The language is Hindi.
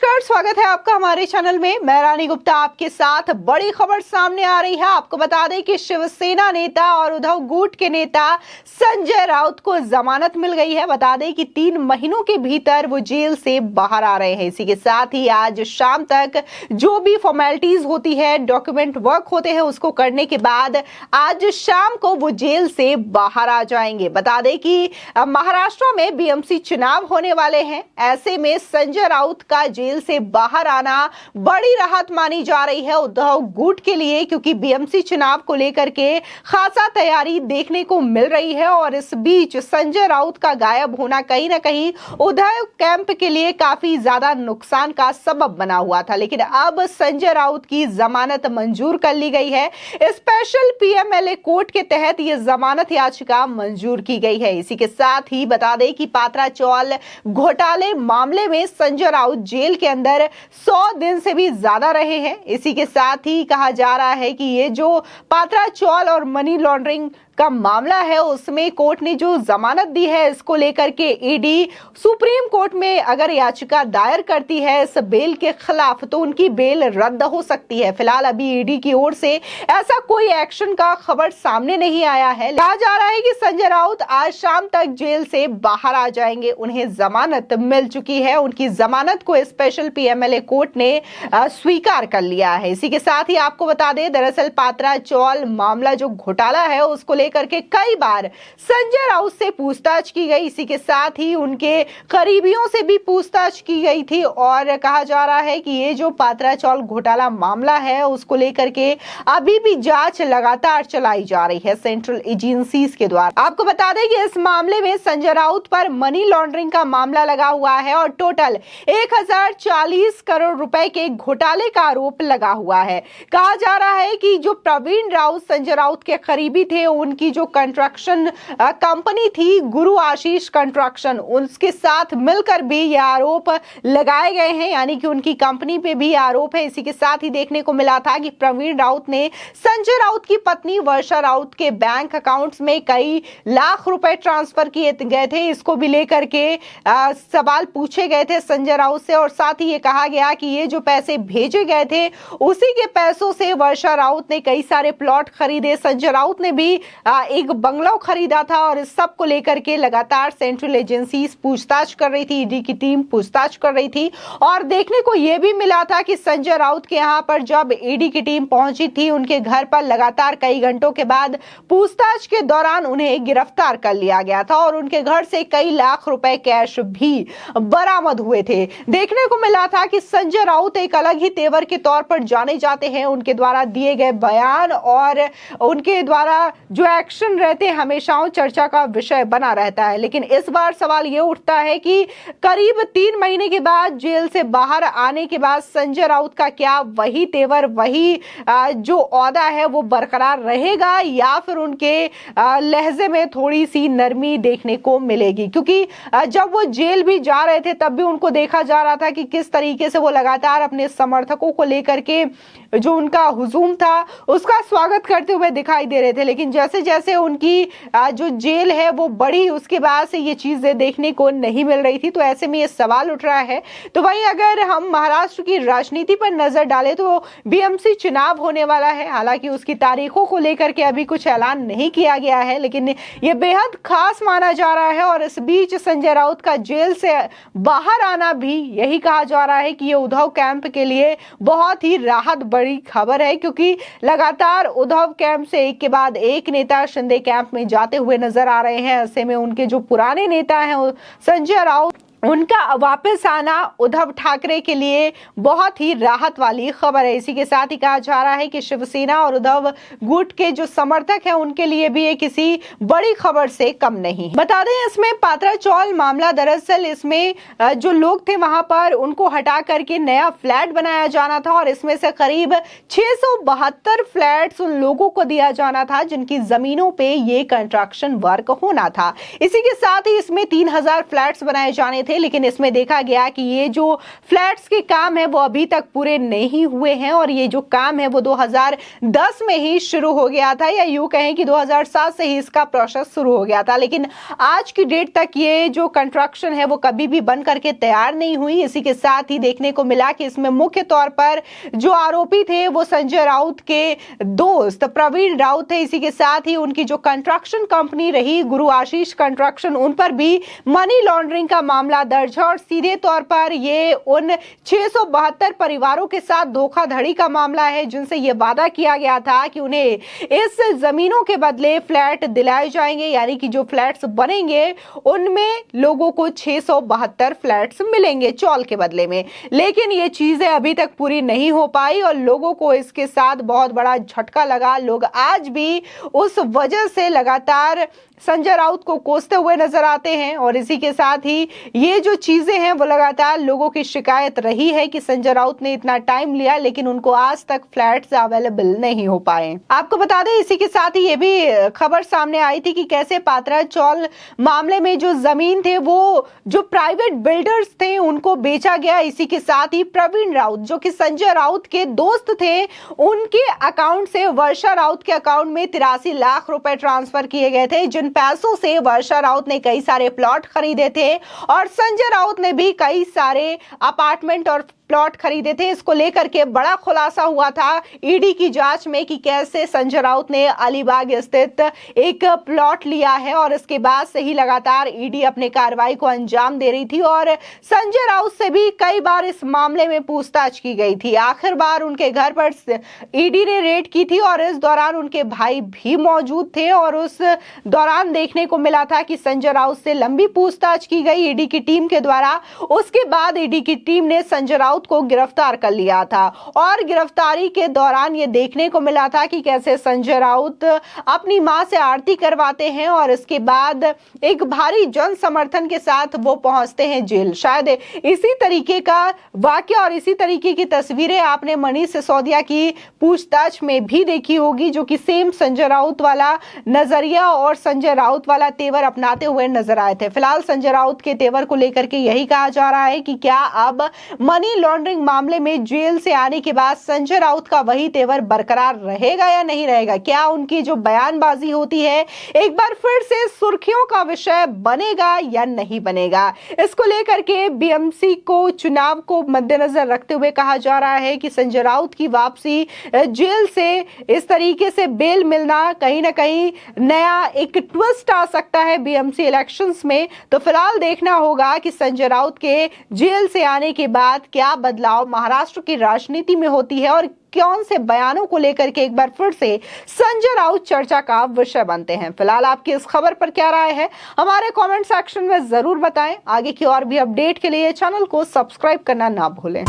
नमस्कार, स्वागत है आपका हमारे चैनल में। मैं रानी गुप्ता आपके साथ बड़ी खबर सामने आ रही है। आपको बता दें कि शिवसेना नेता और उद्धव गुट के नेता संजय राउत को जमानत मिल गई है। बता दें कि 3 महीनों के भीतर वो जेल से बाहर आ रहे हैं। इसी के साथ ही आज शाम तक जो भी फॉर्मेलिटीज होती है, डॉक्यूमेंट वर्क होते हैं, उसको करने के बाद आज शाम को वो जेल से बाहर आ जाएंगे। बता दें कि महाराष्ट्र में बीएमसी चुनाव होने वाले हैं। ऐसे में संजय राउत का जेल से बाहर आना बड़ी राहत मानी जा रही है उद्धव गुट के लिए, क्योंकि बीएमसी चुनाव को लेकर के खासा तैयारी देखने को मिल रही है। और इस बीच संजय राउत का गायब होना कहीं ना कहीं उद्धव कैंप के लिए काफी ज्यादा नुकसान का सबब बना हुआ था, लेकिन अब संजय राउत की जमानत मंजूर कर ली गई है। स्पेशल पीएमएलए कोर्ट के तहत यह जमानत याचिका मंजूर की गई है। इसी के साथ ही बता दें कि पात्रा चौल घोटाले मामले में संजय राउत जेल के अंदर 100 दिन से भी ज्यादा रहे हैं। इसी के साथ ही कहा जा रहा है कि ये जो पात्रा चौल और मनी लॉन्ड्रिंग का मामला है, उसमें कोर्ट ने जो जमानत दी है, इसको लेकर के ईडी सुप्रीम कोर्ट में अगर याचिका दायर करती है इस बेल के खिलाफ, तो उनकी बेल रद्द हो सकती है। फिलहाल अभी ईडी की ओर से ऐसा कोई एक्शन का खबर सामने नहीं आया है। कहा जा रहा है कि संजय राउत आज शाम तक जेल से बाहर आ जाएंगे। उन्हें जमानत मिल चुकी है। उनकी जमानत को स्पेशल पीएमएलए कोर्ट ने स्वीकार कर लिया है। इसी के साथ ही आपको बता दें, दरअसल पात्रा चौल मामला जो घोटाला है, उसको करके कई बार संजय राउत से पूछताछ की गई। इसी के साथ ही उनके करीबियों से भी पूछताछ की गई थी। और कहा जा रहा है कि ये जो पात्रा चौल घोटाला मामला है, उसको लेकर के अभी भी जांच लगातार चलाई जा रही है सेंट्रल एजेंसीज के द्वारा। आपको बता दें कि इस मामले में संजय राउत पर मनी लॉन्ड्रिंग का मामला लगा हुआ है और टोटल 1040 करोड़ रुपए के घोटाले का आरोप लगा हुआ है। कहा जा रहा है कि जो प्रवीण राउत संजय राउत के करीबी थे, उनकी जो कंस्ट्रक्शन कंपनी थी गुरु आशीष कंस्ट्रक्शन, उसके साथ मिलकर भी ये आरोप लगाए गए हैं, यानी कि उनकी कंपनी पे भी आरोप है। इसी के साथ ही देखने को मिला था कि प्रवीण राउत ने संजय राउत की पत्नी वर्षा राउत के बैंक अकाउंट्स में कई लाख रुपए ट्रांसफर किए गए थे। इसको भी लेकर के सवाल पूछे गए थे संजय राउत से। और साथ ही ये कहा गया कि ये जो पैसे भेजे गए थे, उसी के पैसों से वर्षा राउत ने कई सारे प्लॉट खरीदे। संजय राउत ने भी एक बंगला खरीदा था। और इस सब को लेकर के लगातार सेंट्रल एजेंसीज पूछताछ कर रही थी, ईडी की टीम पूछताछ कर रही थी। और देखने को यह भी मिला था कि संजय राउत के यहां पर जब ईडी की टीम पहुंची थी, उनके घर पर लगातार कई घंटों के बाद पूछताछ के दौरान उन्हें गिरफ्तार कर लिया गया था और उनके घर से कई लाख रुपए कैश भी बरामद हुए थे। देखने को मिला था कि संजय राउत एक अलग ही तेवर के तौर पर जाने जाते हैं। उनके द्वारा दिए गए बयान और उनके द्वारा जो एक्शन रहते हैं, हमेशा चर्चा का विषय बना रहता है। लेकिन इस बार सवाल यह उठता है कि करीब 3 महीने के बाद जेल से बाहर आने के बाद संजय राउत का क्या वही तेवर, वही जो औदा है वो बरकरार रहेगा, या फिर उनके लहजे में थोड़ी सी नरमी देखने को मिलेगी? क्योंकि जब वो जेल भी जा रहे थे, तब भी उनको देखा जा रहा था कि किस तरीके से वो लगातार अपने समर्थकों को लेकर के जो उनका हुजूम था, उसका स्वागत करते हुए दिखाई दे रहे थे। लेकिन जैसे जैसे उनकी जो जेल है वो बढ़ी, उसके बाद से ये चीजें देखने को नहीं मिल रही थी। तो ऐसे में ये सवाल उठ रहा है। तो वहीं अगर हम महाराष्ट्र की राजनीति पर नजर डालें, तो बीएमसी चुनाव होने वाला है। हालांकि उसकी तारीखों को लेकर के अभी कुछ ऐलान नहीं किया गया है, लेकिन ये बेहद खास माना जा रहा है। और इस बीच संजय राउत का जेल से बाहर आना भी यही कहा जा रहा है कि ये उद्धव कैंप के लिए बहुत ही राहत बड़ी खबर है, क्योंकि लगातार उद्धव कैंप से एक के बाद एक नेता शिंदे कैंप में जाते हुए नजर आ रहे हैं। ऐसे में उनके जो पुराने नेता हैं संजय राउत, उनका वापस आना उद्धव ठाकरे के लिए बहुत ही राहत वाली खबर है। इसी के साथ ही कहा जा रहा है कि शिवसेना और उद्धव गुट के जो समर्थक हैं, उनके लिए भी ये किसी बड़ी खबर से कम नहीं। बता दें, इसमें पात्रा चौल मामला, दरअसल इसमें जो लोग थे वहां पर उनको हटा करके नया फ्लैट बनाया जाना था और इसमें से करीब 672 फ्लैट्स उन लोगों को दिया जाना था जिनकी जमीनों पे ये कंस्ट्रक्शन वर्क होना था। इसी के साथ ही इसमें 3000 फ्लैट्स बनाए जाने थे। थे, लेकिन इसमें देखा गया कि ये जो फ्लैट्स के काम है वो अभी तक पूरे नहीं हुए हैं और ये जो काम है वो 2010 में ही शुरू हो गया था, या यूं कहें कि 2007 से ही इसका प्रोसेस शुरू हो गया था। लेकिन आज की डेट तक ये जो कंस्ट्रक्शन है वो कभी भी बन करके तैयार नहीं हुई। इसी के साथ ही देखने को मिला कि इसमें मुख्य तौर पर जो आरोपी थे वो संजय राउत के दोस्त प्रवीण राउत थे। इसी के साथ ही उनकी जो कंस्ट्रक्शन कंपनी रही गुरु आशीष कंस्ट्रक्शन, उन पर भी मनी लॉन्ड्रिंग का मामला दर्ज है और सीधे तौर पर ये उन 672 परिवारों के साथ धोखाधड़ी का मामला है जिनसे ये वादा किया गया था कि उन्हें इस जमीनों के बदले फ्लैट दिलाए जाएंगे, यानी कि जो फ्लैट्स बनेंगे उनमें लोगों को 672 फ्लैट्स मिलेंगे चौल के बदले में। लेकिन ये चीजें अभी तक पूरी नहीं हो पाई और लोगों को इसके साथ बहुत बड़ा झटका लगा। लोग आज भी उस वजह से लगातार संजय राउत को कोसते हुए नजर आते हैं और इसी के साथ ही ये जो चीजें हैं वो लगातार लोगों की शिकायत रही है कि संजय राउत ने इतना टाइम लिया लेकिन उनको आज तक फ्लैट्स अवेलेबल नहीं हो पाए। आपको बता दें इसी के साथ ही ये भी खबर सामने आई थी कि कैसे पात्रा चौल मामले में जो जमीन थे वो जो प्राइवेट बिल्डर्स थे उनको बेचा गया। इसी के साथ ही प्रवीण राउत जो कि संजय राउत के दोस्त थे, उनके अकाउंट से वर्षा राउत के अकाउंट में 83 लाख रुपए ट्रांसफर किए गए थे, जिन पैसों से वर्षा राउत ने कई सारे प्लॉट खरीदे थे और संजय राउत ने भी कई सारे अपार्टमेंट और प्लॉट खरीदे थे। इसको लेकर के बड़ा खुलासा हुआ था ईडी की जांच में कि कैसे संजय राउत ने अलीबाग स्थित एक प्लॉट लिया है और इसके बाद से ही लगातार ईडी अपने कार्रवाई को अंजाम दे रही थी और संजय राउत से भी कई बार इस मामले में पूछताछ की गई थी। आखिर बार उनके घर पर ईडी ने रेड की थी और इस दौरान उनके भाई भी मौजूद थे और उस दौरान देखने को मिला था कि संजय राउत से लंबी पूछताछ की गई ईडी की टीम के द्वारा। उसके बाद ईडी की टीम ने संजय राउत को गिरफ्तार कर लिया था और गिरफ्तारी के दौरान ये देखने को मिला था कि कैसे संजय राउत अपनी मां से आरती करवाते हैं और इसके बाद एक भारी जन समर्थन के साथ वो पहुंचते हैं जेल। शायद इसी तरीके का वाक्य और इसी तरीके की तस्वीरें आपने मनीष सिसोदिया की पूछताछ में भी देखी होगी, जो कि सेम संजय राउत वाला नजरिया और संजय राउत वाला तेवर अपनाते हुए नजर आए थे। फिलहाल संजय राउत के तेवर को लेकर के यही कहा जा रहा है कि क्या अब मनी लॉन्ड्रिंग मामले में जेल से आने के बाद संजय राउत का वही तेवर बरकरार रहेगा या नहीं रहेगा? क्या उनकी जो बयानबाजी होती है एक बार फिर से सुर्खियों का विषय बनेगा या नहीं बनेगा? इसको लेकर के बीएमसी को चुनाव को मद्देनजर रखते हुए कहा जा रहा है कि संजय राउत की वापसी जेल से इस तरीके से बेल मिलना कहीं ना कहीं नया एक ट्विस्ट आ सकता है बीएमसी इलेक्शंस में। तो फिलहाल देखना होगा कि संजय राउत के जेल से आने के बाद क्या बदलाव महाराष्ट्र की राजनीति में होती है और कौन से बयानों को लेकर के एक बार फिर से संजय राउत चर्चा का विषय बनते हैं। फिलहाल आपकी इस खबर पर क्या राय है हमारे कमेंट सेक्शन में जरूर बताएं। आगे की और भी अपडेट के लिए चैनल को सब्सक्राइब करना ना भूलें।